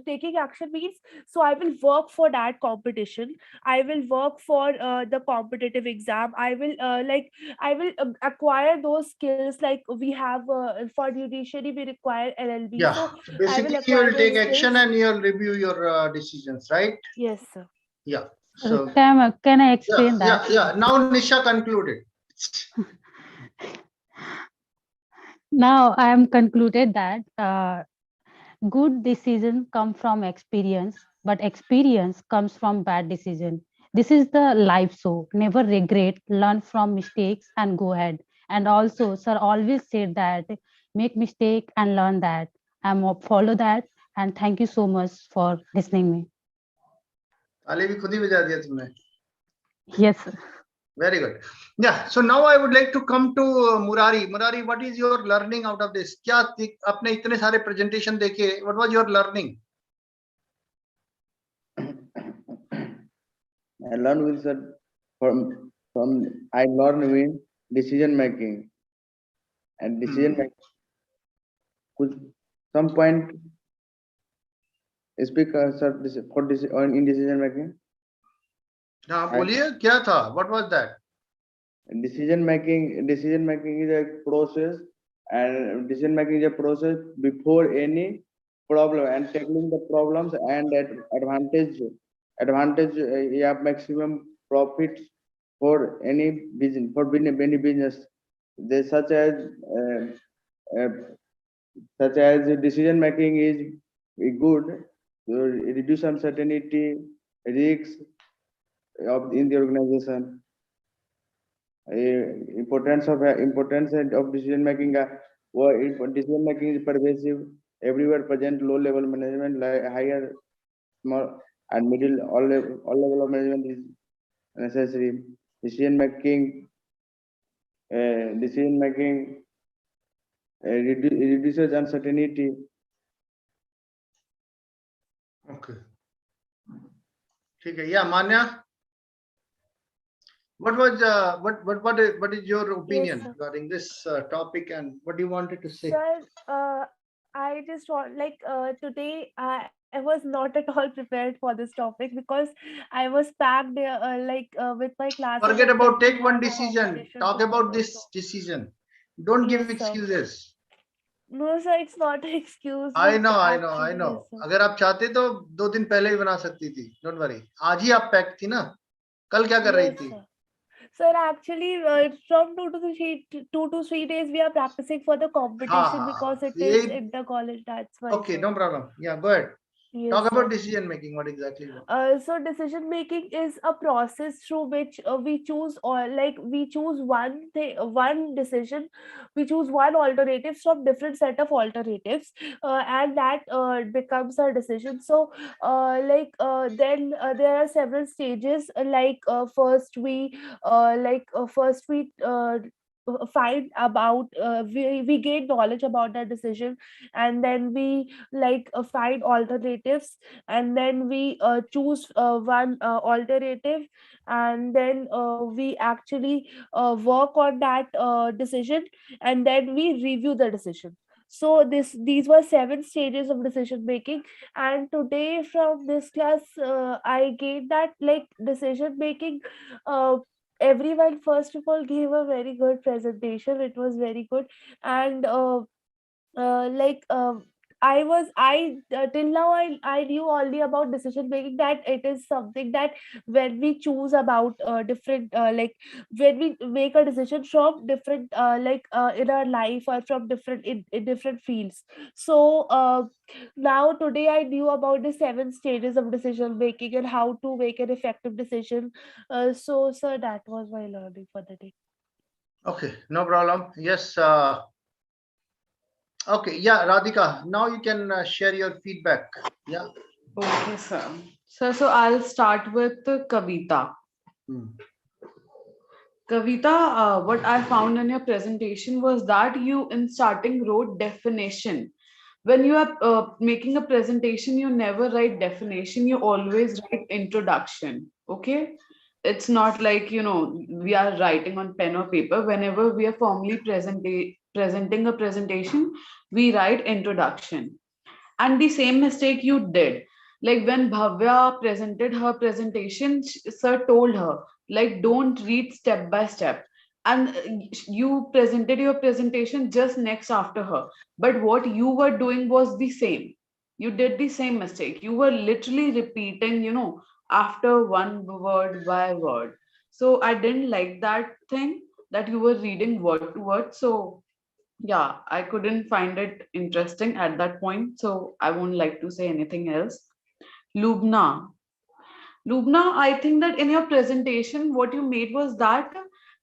taking action means, so I will work for that competition, I will work for the competitive exam, I will I will acquire those skills. Like we have for judiciary we require LLB, Yeah. so So I will basically, you acquire will take those action skills. and you'll review your decisions, right? Yes, sir. Yeah. So Can I yeah, explain yeah, that? yeah. Now Nisha concluded. Now I am concluded that good decision come from experience, but experience comes from bad decision. This is the life, so never regret, learn from mistakes and go ahead. And also, sir always said that make mistake and learn that. I'm follow that, and thank you so much for listening me. ताली भी खुद ही बजा दिया तुमने. Yes, sir. Very good. Yeah. So now I would like to come to Murari. Murari, what is your learning out of this? क्या आपने इतने सारे presentation देखे? What was your learning? I learned with from I learned with decision making, and decision making could some point speak sir for this in decision making. हाँ बोलिए क्या था? What was that? Decision making is a process, and decision making is a process before any problem, and tackling the problems and advantage yeah, maximum profits for any business, for any business. They such as decision making is good to reduce uncertainty, risks in the organization. Importance of decision making. Decision making is pervasive everywhere present. Low level management, like higher, small, and middle, all level of management is necessary. Decision making reduces uncertainty. Okay. ठीक है. Yeah, Manya. What was what is your opinion sir. regarding this topic, and what do you wanted to say? Sir, I just want today I was not at all prepared for this topic because I was packed with my classes. Forget and about then take we one have a decision. competition Talk to about follow, this so- decision. Don't give Yes, sir. excuses. No, sir, it's not an excuse. I but know. actually, yes, sir. अगर आप चाहते तो 2 दिन पहले ही बना सकती थी. Don't worry. आज ही आप पैक थी ना. कल क्या कर रही Yes, थी? sir. Sir, actually, from 2 to 3 days, we are practicing for the competition because it is यही. in the college. That's why. Okay, sir. no problem. Yeah, go ahead. Yes, Talk sir. about decision making. What exactly? You want? So decision making is a process through which we choose, or we choose one thing, one decision, we choose one alternative from different set of alternatives, and that becomes a decision. So then there are several stages. First we find about we gain knowledge about that decision, and then we find alternatives, and then we choose one alternative, and then we actually work on that decision, and then we review the decision. So these were 7 stages of decision making, and today from this class I gained that decision making. Everyone first of all gave a very good presentation. It was very good, and uh, like um till now I knew only about decision making, that it is something that when we choose about different when we make a decision from different in our life, or from different in different fields. So now today I knew about the 7 stages of decision making and how to make an effective decision. So sir, that was my learning for the day. Okay, no problem. Yes. Okay, yeah, Radhika, now you can share your feedback. Yeah. Okay, sir. So I'll start with Kavita. Kavita, what I found in your presentation was that you in starting wrote definition. When you are making a presentation, you never write definition, you always write introduction. Okay, it's not like, you know, we are writing on pen or paper. Whenever we are formally presenting a presentation, we write introduction. And the same mistake you did, like when Bhavya presented her presentation, sir told her, like, don't read step by step. And you presented your presentation just next after her. But what you were doing was the same. You did the same mistake. You were literally repeating, you know, after one word by word. So I didn't like that thing, that you were reading word to word. So yeah, I couldn't find it interesting at that point, so I won't like to say anything else. Lubna. Lubna, I think that in your presentation, what you made was that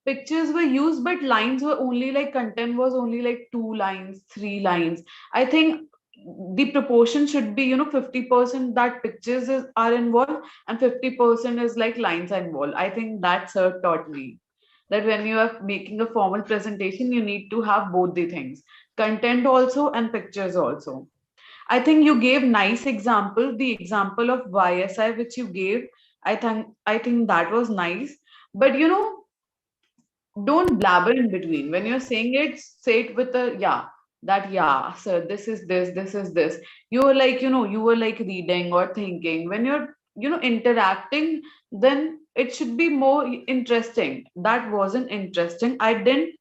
pictures were used, but lines were only like, content was only like 2 lines, 3 lines. I think the proportion should be, you know, 50% that are involved and 50% is like lines are involved. I think that sir taught me that when you are making a formal presentation, you need to have both the things, content also and pictures also. I think you gave nice example, the example of YSI which you gave. I think that was nice. But you know, don't blabber in between. When you're saying it, say it with a yeah, that yeah, sir, this is this, this is this. You were like, you know, you were like reading or thinking. When you're, you know, interacting, then it should be more interesting. That wasn't interesting. I didn't,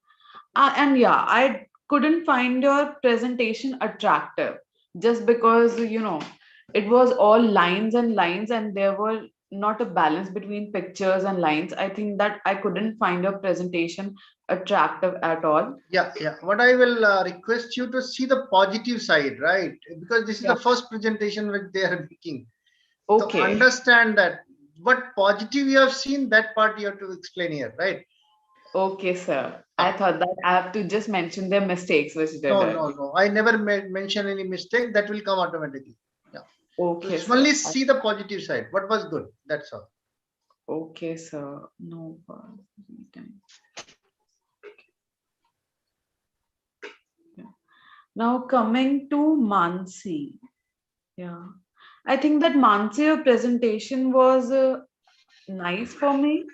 and yeah, I couldn't find your presentation attractive just because, you know, it was all lines and lines and there were not a balance between pictures and lines. I think that I couldn't find your presentation attractive at all. Yeah. What I will request you to see the positive side, right? Because this is the first presentation which they are making. So Okay. understand that what positive you have seen, that part you have to explain here, right? Okay, sir. I thought that I have to just mention their mistakes which they did. No. I never mention any mistake. That will come automatically. Yeah. Okay, So only sir. see the positive side. What was good? That's all. Okay, sir. No. Now coming to Mansi. Yeah. I think that Mansi, your presentation was nice for me.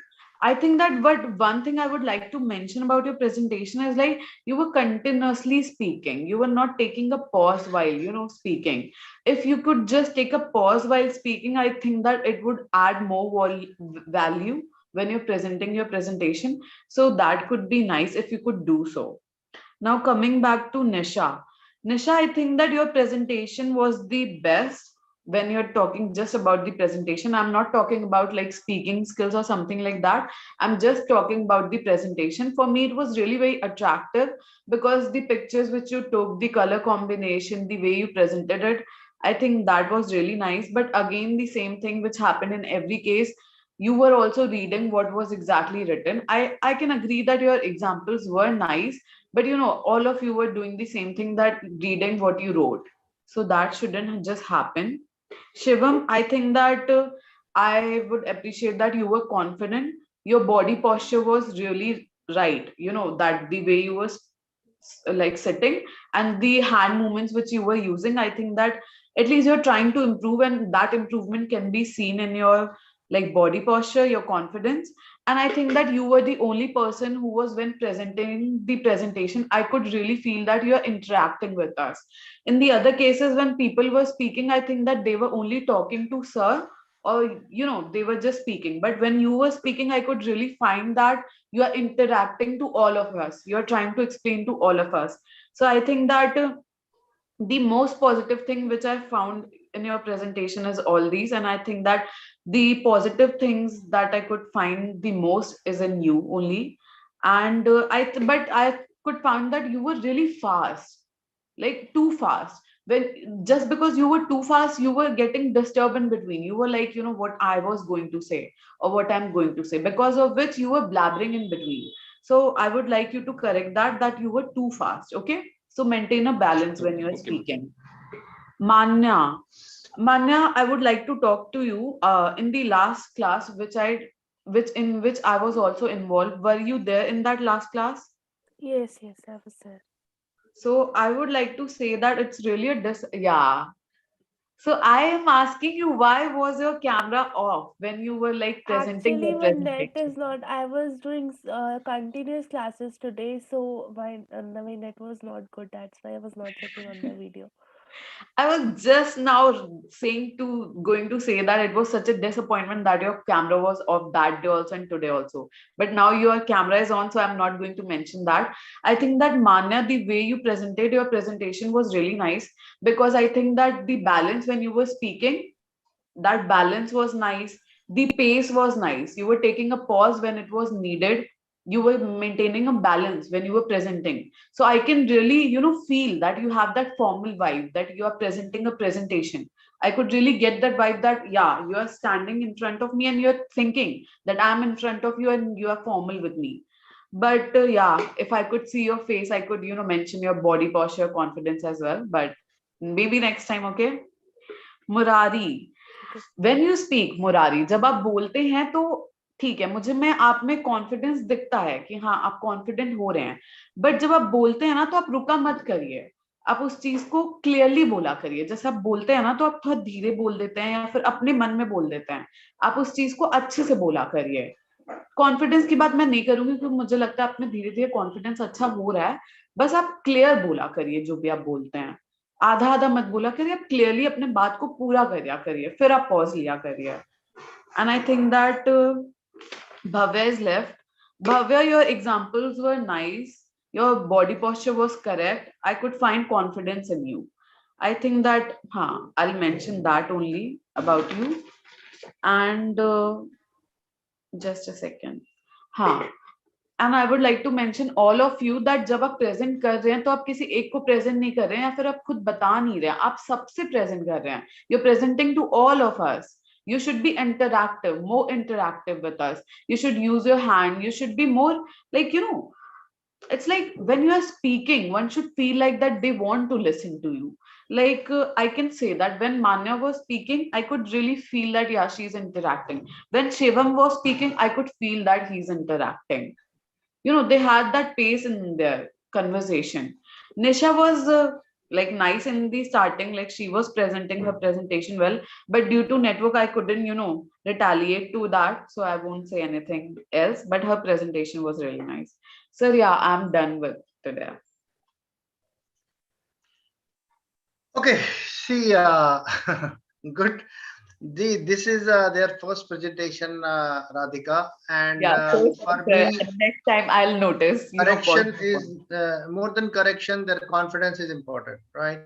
I think that, but one thing I would like to mention about your presentation is like you were continuously speaking. You were not taking a pause while, you know, speaking. If you could just take a pause while speaking, I think that it would add more value when you're presenting your presentation. So that could be nice if you could do so. Now coming back to Nisha. Nisha, I think that your presentation was the best when you're talking just about the presentation. I'm not talking about like speaking skills or something like that. I'm just talking about the presentation. For me, it was really very attractive because the pictures which you took, the color combination, the way you presented it, I think that was really nice. But again, the same thing which happened in every case, you were also reading what was exactly written. I can agree that your examples were nice, but you know, all of you were doing the same thing, that reading what you wrote. So that shouldn't just happen. Shivam, I think that I would appreciate that you were confident. Your body posture was really right. You know, that the way you were like sitting and the hand movements which you were using, I think that at least you're trying to improve, and that improvement can be seen in your like body posture, your confidence. And I think that you were the only person who was, when presenting the presentation, I could really feel that you're interacting with us. In the other cases, when people were speaking, I think that they were only talking to sir, or you know, they were just speaking. But when you were speaking, I could really find that you are interacting to all of us, you're trying to explain to all of us. So I think that the most positive thing which I found in your presentation is all these. And I think that the positive things that I could find the most is in you only. And but I could find that you were really fast, like too fast. When just because you were too fast, you were getting disturbed in between. You were like, you know, what I was going to say or what I'm going to say, because of which you were blabbering in between. So I would like you to correct that you were too fast. Okay, so maintain a balance when you're speaking. Manya, I would like to talk to you. In the last class, which I was also involved. Were you there in that last class? Yes, I was there. So I would like to say that it's really a yeah. So I am asking you, why was your camera off when you were like presenting Actually, your my net presentation? is not. I was doing continuous classes today, so my net was not good. That's why I was not checking on my video. I was just now going to say that it was such a disappointment that your camera was off that day also and today also. But now your camera is on, so I'm not going to mention that. I think that Manya, the way you presented your presentation was really nice, because I think that the balance when you were speaking, that balance was nice. The pace was nice. You were taking a pause when it was needed. You were maintaining a balance when you were presenting. So I can really, feel that you have that formal vibe, that you are presenting a presentation. I could really get that vibe that, yeah, you are standing in front of me and you're thinking that I'm in front of you and you are formal with me. But yeah, if I could see your face, I could, mention your body posture, confidence as well. But maybe next time, okay? Murari, when you speak, Murari, जब आप बोलते हैं तो ठीक है, मुझे में आप में कॉन्फिडेंस दिखता है कि हाँ आप कॉन्फिडेंट हो रहे हैं, बट जब आप बोलते हैं ना तो आप रुका मत करिए, आप उस चीज को क्लियरली बोला करिए. जैसे आप बोलते हैं ना तो आप थोड़ा धीरे बोल देते हैं या फिर अपने मन में बोल देते हैं, आप उस चीज को अच्छे से बोला करिए. कॉन्फिडेंस की बात मैं नहीं करूंगी क्योंकि मुझे लगता है आप में धीरे धीरे कॉन्फिडेंस अच्छा हो रहा है. बस आप क्लियर बोला करिए जो भी आप बोलते हैं, आधा आधा मत बोला करिए, आप क्लियरली अपने बात को पूरा करिया करिए, फिर आप पॉज लिया करिए. And I think that Bhavya is left. Bhavya, your examples were nice, your body posture was correct, I could find confidence in you. I think that I'll mention that only about you. And just a second. And I would like to mention all of you that जब आप present कर रहे हैं तो आप किसी एक को present नहीं कर रहे हैं या फिर आप खुद बता नहीं रहे हैं, आप सबसे present कर रहे हैं. You're presenting to all of us. You should be interactive, more interactive with us. You should use your hand. You should be more like, it's like when you are speaking, one should feel like that they want to listen to you. Like I can say that when Manya was speaking, I could really feel that, yeah, she's interacting. When Shivam was speaking, I could feel that he's interacting. They had that pace in their conversation. Nisha was like nice in the starting, like she was presenting her presentation well, but due to network, I couldn't, retaliate to that. So I won't say anything else, but her presentation was really nice. So yeah, I'm done with today. Okay, see, good. This is their first presentation, Radhika, and Yeah, so for me, next time I'll notice. correction is more than correction. Their confidence is important, right?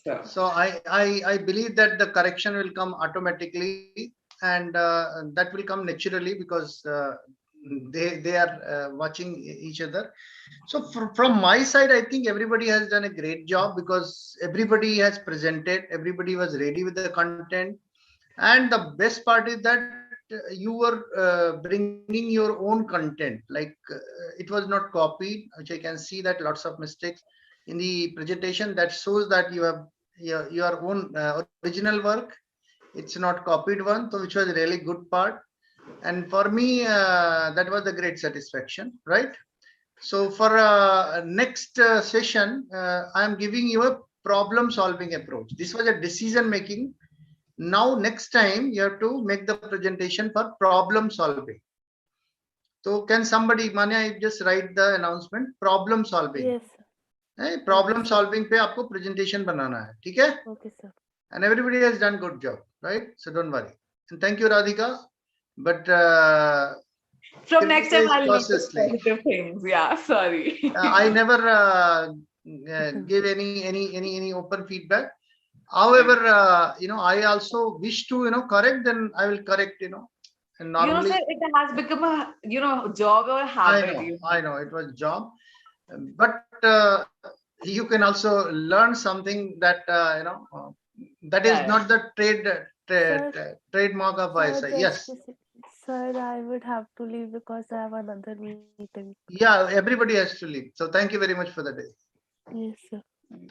Sure. So I believe that the correction will come automatically, and that will come naturally because they are watching each other. So from my side, I think everybody has done a great job because everybody has presented, everybody was ready with the content. And the best part is that you were bringing your own content, like it was not copied, which I can see that lots of mistakes in the presentation. That shows that you have your own original work. It's not copied one, so which was a really good part. And for me, that was a great satisfaction, right? So for next session, I am giving you a problem solving approach. This was a decision making. Now next time you have to make the presentation for problem solving. So can somebody, Manya, just write the announcement, problem solving. Yes. Problem solving पे आपको presentation बनाना है, ठीक है? Okay, sir. And everybody has done good job, right? So don't worry. And thank you, Radhika. But from next time I'll notice positive things. Yeah, sorry. I never give any open feedback. However, I also wish to correct. Then I will correct. And normally, sir, it has become a job or habit. I know it was job, but you can also learn something that that is not the trademark of ISI. Yes. Sir, I would have to leave because I have another meeting. Yeah, everybody has to leave. So thank you very much for the day. Yes, sir. Thank